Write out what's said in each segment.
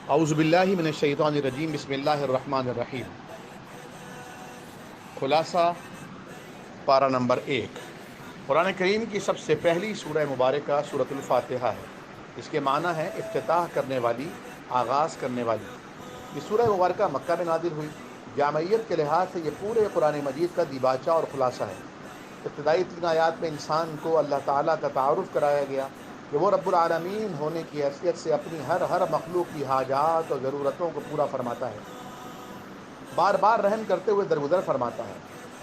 اعوذ باللہ من الشیطان الرجیم، بسم اللہ الرحمن الرحیم۔ خلاصہ پارہ نمبر 1۔ قرآن کریم کی سب سے پہلی سورہ مبارکہ سورۃ الفاتحہ ہے۔ اس کے معنی ہے افتتاح کرنے والی، آغاز کرنے والی۔ یہ سورہ مبارکہ مکہ میں نازل ہوئی۔ جامعیت کے لحاظ سے یہ پورے قرآن مجید کا دیباچہ اور خلاصہ ہے۔ ابتدائی 3 آیات میں انسان کو اللہ تعالیٰ کا تعارف کرایا گیا کہ وہ رب العالمین ہونے کی حیثیت سے اپنی ہر مخلوق کی حاجات اور ضرورتوں کو پورا فرماتا ہے، بار بار رحم کرتے ہوئے درگزر فرماتا ہے،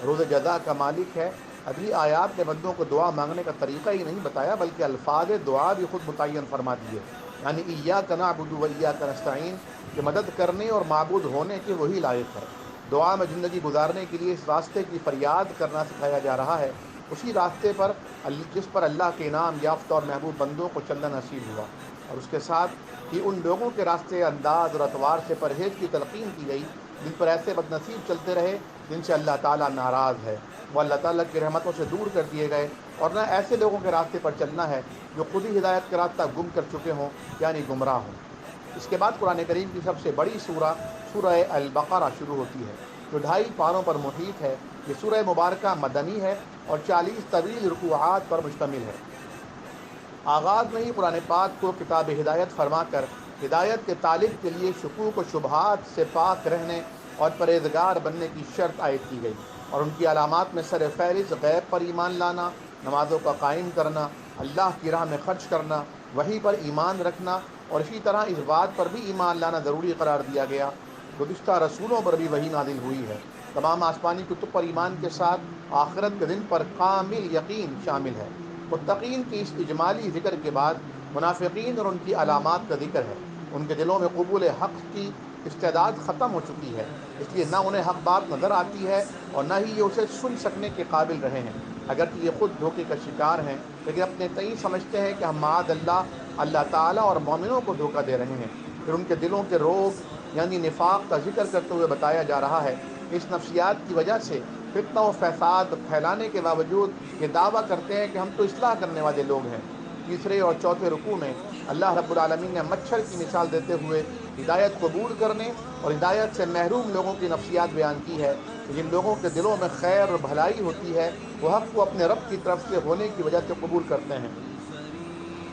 روز جزا کا مالک ہے۔ اگلی آیات نے بندوں کو دعا مانگنے کا طریقہ ہی نہیں بتایا بلکہ الفاظ دعا بھی خود متعین فرما دیے، یعنی ایاک نعبد و ایاک نستعین، کہ مدد کرنے اور معبود ہونے کے وہی لائق ہے۔ دعا میں زندگی گزارنے کے لیے اس راستے کی فریاد کرنا سکھایا جا رہا ہے، اسی راستے پر جس پر اللہ کے انعام یافتہ اور محبوب بندوں کو چلنا نصیب ہوا، اور اس کے ساتھ ہی ان لوگوں کے راستے انداز اور اطوار سے پرہیز کی تلقین کی گئی جن پر ایسے بد نصیب چلتے رہے جن سے اللہ تعالیٰ ناراض ہے، وہ اللہ تعالیٰ کی رحمتوں سے دور کر دیے گئے، اور نہ ایسے لوگوں کے راستے پر چلنا ہے جو خود ہی ہدایت کا راستہ گم کر چکے ہوں، یعنی گمراہ ہوں۔ اس کے بعد قرآن کریم کی سب سے بڑی سورہ البقرہ شروع ہوتی ہے، جو 2.5 پاروں پر محیط ہے۔ یہ سورہ مبارکہ مدنی ہے اور 40 طویل رکوعات پر مشتمل ہے۔ آغاز میں ہی قرآن پاک کو کتاب ہدایت فرما کر ہدایت کے طالب کے لیے شکوک و شبہات سے پاک رہنے اور پرہیزگار بننے کی شرط عائد کی گئی، اور ان کی علامات میں سر فہرست غیب پر ایمان لانا، نمازوں کا قائم کرنا، اللہ کی راہ میں خرچ کرنا، وحی پر ایمان رکھنا، اور اسی طرح اس بات پر بھی ایمان لانا ضروری قرار دیا گیا گزشتہ رسولوں پر بھی وحی نازل ہوئی ہے۔ تمام آسمانی کتب پر ایمان کے ساتھ آخرت کے دن پر کامل یقین شامل ہے۔ متقین کی اس اجمالی ذکر کے بعد منافقین اور ان کی علامات کا ذکر ہے۔ ان کے دلوں میں قبول حق کی استعداد ختم ہو چکی ہے، اس لیے نہ انہیں حق بات نظر آتی ہے اور نہ ہی یہ اسے سن سکنے کے قابل رہے ہیں۔ اگرچہ یہ خود دھوکے کا شکار ہیں، لیکن اپنے تئیں سمجھتے ہیں کہ ہم معاذ اللہ تعالیٰ اور مومنوں کو دھوکہ دے رہے ہیں۔ پھر ان کے دلوں کے روگ یعنی نفاق کا ذکر کرتے ہوئے بتایا جا رہا ہے کہ اس نفسیات کی وجہ سے فتنہ و فساد پھیلانے کے باوجود یہ دعویٰ کرتے ہیں کہ ہم تو اصلاح کرنے والے لوگ ہیں۔ تیسرے اور چوتھے رکوع میں اللہ رب العالمین نے مچھر کی مثال دیتے ہوئے ہدایت قبول کرنے اور ہدایت سے محروم لوگوں کی نفسیات بیان کی ہے کہ جن لوگوں کے دلوں میں خیر اور بھلائی ہوتی ہے وہ حق کو اپنے رب کی طرف سے ہونے کی وجہ سے قبول کرتے ہیں،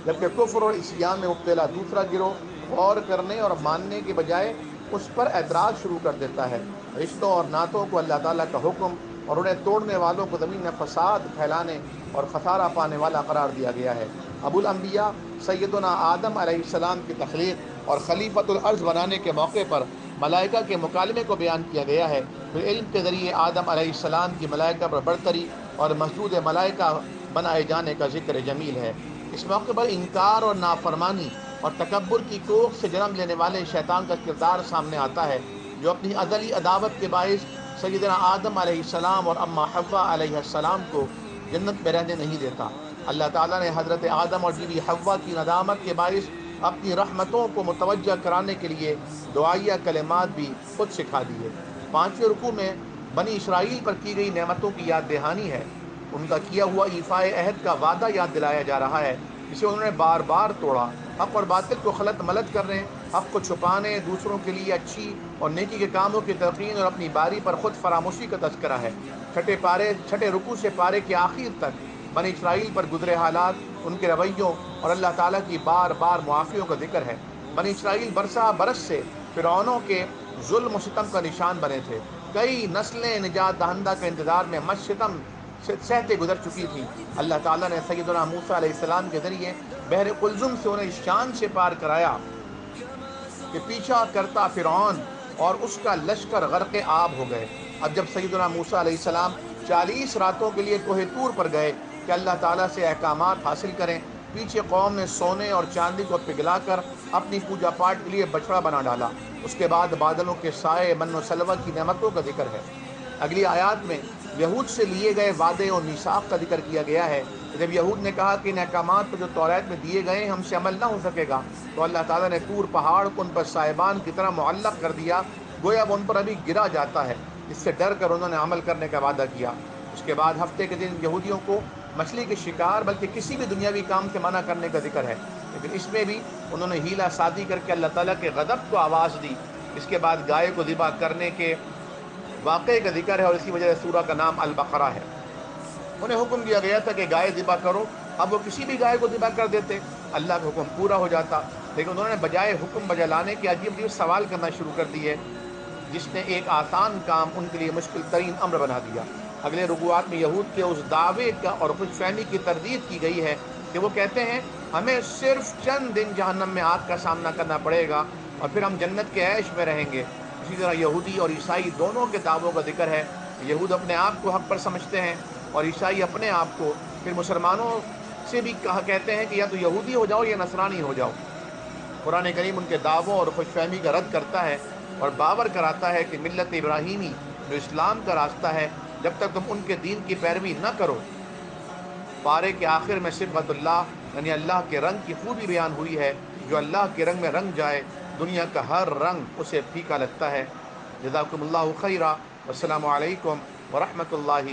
جبکہ کفر اور عصیان میں مبتلا دوسرا گروہ غور کرنے اور ماننے کے بجائے اس پر اعتراض شروع کر دیتا ہے۔ رشتوں اور نعتوں کو اللہ تعالیٰ کا حکم اور انہیں توڑنے والوں کو زمین میں فساد پھیلانے اور خسارہ پانے والا قرار دیا گیا ہے۔ ابو الانبیاء سیدنا آدم علیہ السلام کی تخلیق اور خلیفۃ الارض بنانے کے موقع پر ملائکہ کے مکالمے کو بیان کیا گیا ہے۔ پھر علم کے ذریعے آدم علیہ السلام کی ملائکہ پر برتری اور مسجود ملائکہ بنائے جانے کا ذکر جمیل ہے۔ اس موقع پر انکار اور نافرمانی اور تکبر کی کوکھ سے جنم لینے والے شیطان کا کردار سامنے آتا ہے، جو اپنی ازلی عداوت کے باعث سیدنا آدم علیہ السلام اور اماں حوا علیہ السلام کو جنت میں رہنے نہیں دیتا۔ اللہ تعالیٰ نے حضرت آدم اور بیوی حوا کی ندامت کے باعث اپنی رحمتوں کو متوجہ کرانے کے لیے دعائیہ کلمات بھی خود سکھا دیے۔ 5ویں رکوع میں بنی اسرائیل پر کی گئی نعمتوں کی یاد دہانی ہے، ان کا کیا ہوا ایفائے عہد کا وعدہ یاد دلایا جا رہا ہے جسے انہوں نے بار بار توڑا۔ حق اور باطل کو خلط ملط کرنے، حق کو چھپانے، دوسروں کے لیے اچھی اور نیکی کے کاموں کی تلقین اور اپنی باری پر خود فراموشی کا تذکرہ ہے۔ چھٹے رکوع سے پارے کے آخر تک بنی اسرائیل پر گزرے حالات، ان کے رویوں اور اللہ تعالیٰ کی بار بار معافیوں کا ذکر ہے۔ بنی اسرائیل برسہ برس سے فرعونوں کے ظلم و ستم کا نشان بنے تھے۔ کئی نسلیں نجات دہندہ کے انتظار میں ستم سہتے گزر چکی تھیں۔ اللہ تعالیٰ نے سیدنا موسیٰ علیہ السلام کے ذریعے بحر قلزم سے انہیں اس شان سے پار کرایا کہ پیچھا کرتا فرعون اور اس کا لشکر غرق آب ہو گئے۔ اب جب سیدنا موسیٰ علیہ السلام 40 راتوں کے لیے کوہ طور پر گئے کہ اللہ تعالیٰ سے احکامات حاصل کریں، پیچھے قوم نے سونے اور چاندی کو پگھلا کر اپنی پوجا پاٹ کے لیے بچڑا بنا ڈالا۔ اس کے بعد بادلوں کے سائے، من و سلوہ کی نعمتوں کا ذکر ہے۔ اگلی آیات میں یہود سے لیے گئے وعدے اور میثاق کا ذکر کیا گیا ہے۔ جب یہود نے کہا کہ ان احکامات پر جو توریت میں دیے گئے ہم سے عمل نہ ہو سکے گا، تو اللہ تعالیٰ نے طور پہاڑ کو ان پر صاحبان کی طرح معلق کر دیا، گویا وہ ان پر ابھی گرا جاتا ہے۔ اس سے ڈر کر انہوں نے عمل کرنے کا وعدہ کیا۔ اس کے بعد ہفتے کے دن یہودیوں کو مچھلی کے شکار بلکہ کسی بھی دنیاوی کام سے منع کرنے کا ذکر ہے۔ لیکن اس میں بھی انہوں نے ہیلا سازی کر کے اللہ تعالیٰ کے غضب کو آواز دی۔ اس کے بعد گائے کو ذبح کرنے کے واقعے کا ذکر ہے اور اس کی وجہ سے سورہ کا نام البقرہ ہے۔ انہیں حکم دیا گیا تھا کہ گائے ذبح کرو، اب وہ کسی بھی گائے کو ذبح کر دیتے، اللہ کا حکم پورا ہو جاتا، لیکن انہوں نے بجائے حکم بجا لانے کے عجیب عجیب سوال کرنا شروع کر دیے، جس نے ایک آسان کام ان کے لیے مشکل ترین امر بنا دیا۔ اگلے رکوعات میں یہود کے اس دعوے کا اور خوش فہمی کی تردید کی گئی ہے کہ وہ کہتے ہیں ہمیں صرف چند دن جہنم میں آگ کا سامنا کرنا پڑے گا اور پھر ہم جنت کے عیش میں رہیں گے۔ اسی طرح یہودی اور عیسائی دونوں کے دعووں کا ذکر ہے۔ یہود اپنے آپ کو حق پر سمجھتے ہیں اور عیسائی اپنے آپ کو، پھر مسلمانوں سے بھی کہتے ہیں کہ یا تو یہودی ہو جاؤ یا نصرانی ہو جاؤ۔ قرآن کریم ان کے دعووں اور خوش فہمی کا رد کرتا ہے اور باور کراتا ہے کہ ملت ابراہیمی جو اسلام کا راستہ ہے، جب تک تم ان کے دین کی پیروی نہ کرو۔ پارے کے آخر میں صبغت اللہ یعنی اللہ کے رنگ کی خوبی بیان ہوئی ہے۔ جو اللہ کے رنگ میں رنگ جائے، دنیا کا ہر رنگ اسے پھیکا لگتا ہے۔ جزاکم اللہ خیرا، والسلام علیکم ورحمۃ اللہ